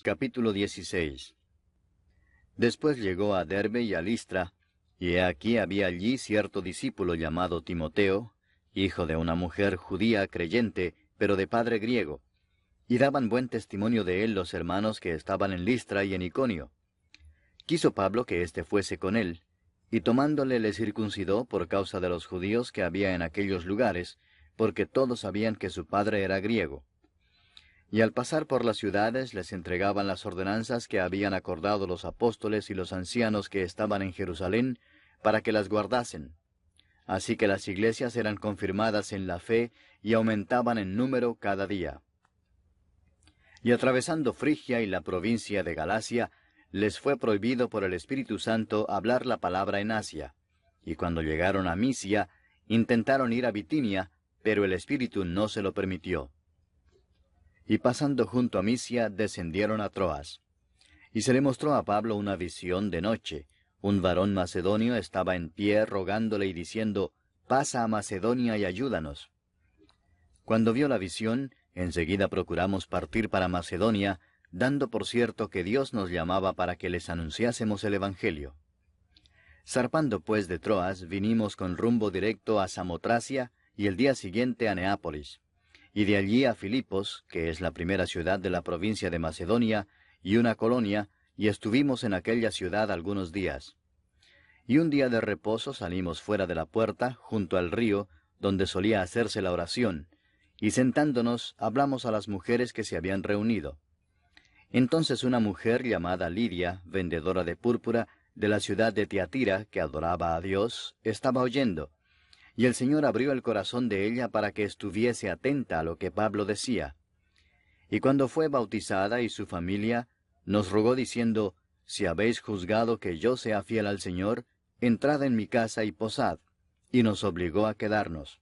Capítulo 16. Después llegó a Derbe y a Listra, y he aquí había allí cierto discípulo llamado Timoteo, hijo de una mujer judía creyente, pero de padre griego, y daban buen testimonio de él los hermanos que estaban en Listra y en Iconio. Quiso Pablo que éste fuese con él, y tomándole le circuncidó por causa de los judíos que había en aquellos lugares, porque todos sabían que su padre era griego. Y al pasar por las ciudades les entregaban las ordenanzas que habían acordado los apóstoles y los ancianos que estaban en Jerusalén, para que las guardasen. Así que las iglesias eran confirmadas en la fe y aumentaban en número cada día. Y atravesando Frigia y la provincia de Galacia, les fue prohibido por el Espíritu Santo hablar la palabra en Asia. Y cuando llegaron a Misia, intentaron ir a Bitinia, pero el Espíritu no se lo permitió. Y pasando junto a Misia, descendieron a Troas. Y se le mostró a Pablo una visión de noche. Un varón macedonio estaba en pie rogándole y diciendo, «Pasa a Macedonia y ayúdanos». Cuando vio la visión, enseguida procuramos partir para Macedonia, dando por cierto que Dios nos llamaba para que les anunciásemos el Evangelio. Zarpando pues de Troas, vinimos con rumbo directo a Samotracia, y el día siguiente a Neápolis, y de allí a Filipos, que es la primera ciudad de la provincia de Macedonia, y una colonia, y estuvimos en aquella ciudad algunos días. Y un día de reposo salimos fuera de la puerta, junto al río, donde solía hacerse la oración, y sentándonos hablamos a las mujeres que se habían reunido. Entonces una mujer llamada Lidia, vendedora de púrpura, de la ciudad de Tiatira, que adoraba a Dios, estaba oyendo, y el Señor abrió el corazón de ella para que estuviese atenta a lo que Pablo decía. Y cuando fue bautizada y su familia, nos rogó diciendo, «Si habéis juzgado que yo sea fiel al Señor, entrad en mi casa y posad», y nos obligó a quedarnos.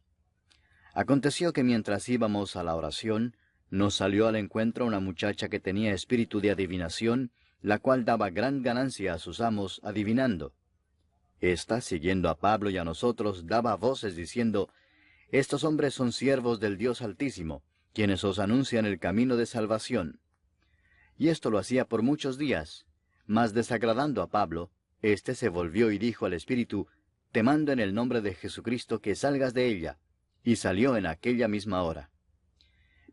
Aconteció que mientras íbamos a la oración, nos salió al encuentro una muchacha que tenía espíritu de adivinación, la cual daba gran ganancia a sus amos adivinando. Esta, siguiendo a Pablo y a nosotros, daba voces diciendo, «Estos hombres son siervos del Dios Altísimo, quienes os anuncian el camino de salvación». Y esto lo hacía por muchos días, mas desagradando a Pablo, éste se volvió y dijo al espíritu, «Te mando en el nombre de Jesucristo que salgas de ella», y salió en aquella misma hora.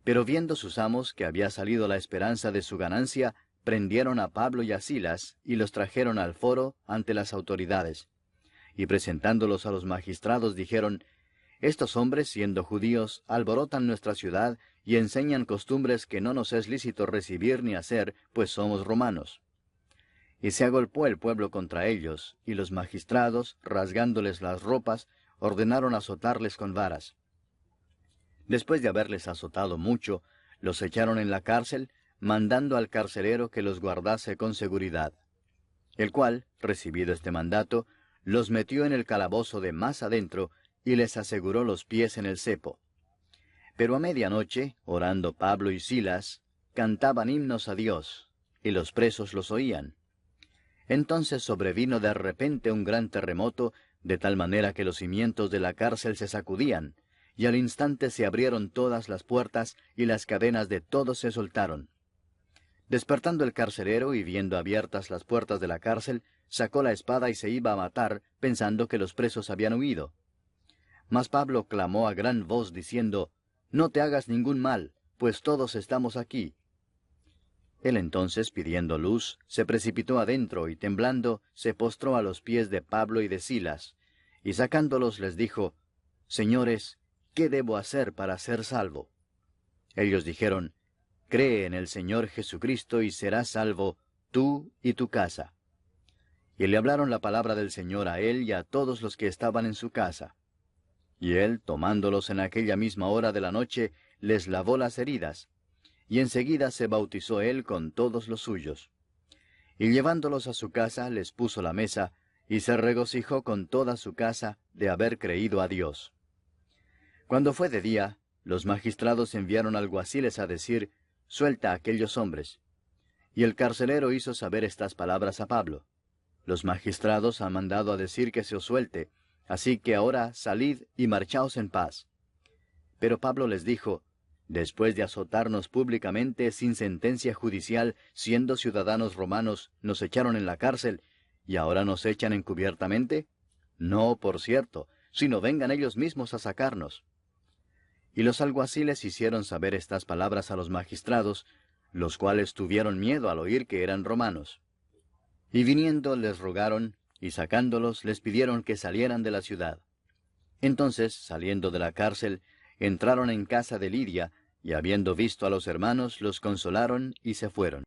Pero viendo sus amos que había salido la esperanza de su ganancia, prendieron a Pablo y a Silas, y los trajeron al foro ante las autoridades. Y presentándolos a los magistrados dijeron, «Estos hombres, siendo judíos, alborotan nuestra ciudad y enseñan costumbres que no nos es lícito recibir ni hacer, pues somos romanos». Y se agolpó el pueblo contra ellos, y los magistrados, rasgándoles las ropas, ordenaron azotarles con varas. Después de haberles azotado mucho, los echaron en la cárcel, mandando al carcelero que los guardase con seguridad. El cual, recibido este mandato, los metió en el calabozo de más adentro, y les aseguró los pies en el cepo. Pero a medianoche, orando Pablo y Silas, cantaban himnos a Dios, y los presos los oían. Entonces sobrevino de repente un gran terremoto, de tal manera que los cimientos de la cárcel se sacudían, y al instante se abrieron todas las puertas, y las cadenas de todos se soltaron. Despertando el carcelero y viendo abiertas las puertas de la cárcel, sacó la espada y se iba a matar, pensando que los presos habían huido. Mas Pablo clamó a gran voz, diciendo, «No te hagas ningún mal, pues todos estamos aquí». Él entonces, pidiendo luz, se precipitó adentro, y temblando, se postró a los pies de Pablo y de Silas, y sacándolos les dijo, «Señores, ¿qué debo hacer para ser salvo?» Ellos dijeron, «Cree en el Señor Jesucristo y serás salvo, tú y tu casa». Y le hablaron la palabra del Señor a él y a todos los que estaban en su casa. Y él, tomándolos en aquella misma hora de la noche, les lavó las heridas, y enseguida se bautizó él con todos los suyos. Y llevándolos a su casa, les puso la mesa, y se regocijó con toda su casa de haber creído a Dios. Cuando fue de día, los magistrados enviaron alguaciles a decir, «Suelta a aquellos hombres». Y el carcelero hizo saber estas palabras a Pablo. «Los magistrados han mandado a decir que se os suelte, así que ahora salid y marchaos en paz». Pero Pablo les dijo, Después de azotarnos públicamente sin sentencia judicial, siendo ciudadanos romanos, nos echaron en la cárcel, ¿y ahora nos echan encubiertamente? No, por cierto, sino vengan ellos mismos a sacarnos. Y los alguaciles hicieron saber estas palabras a los magistrados, los cuales tuvieron miedo al oír que eran romanos. Y viniendo les rogaron, y sacándolos les pidieron que salieran de la ciudad. Entonces, saliendo de la cárcel, entraron en casa de Lidia, y habiendo visto a los hermanos, los consolaron y se fueron.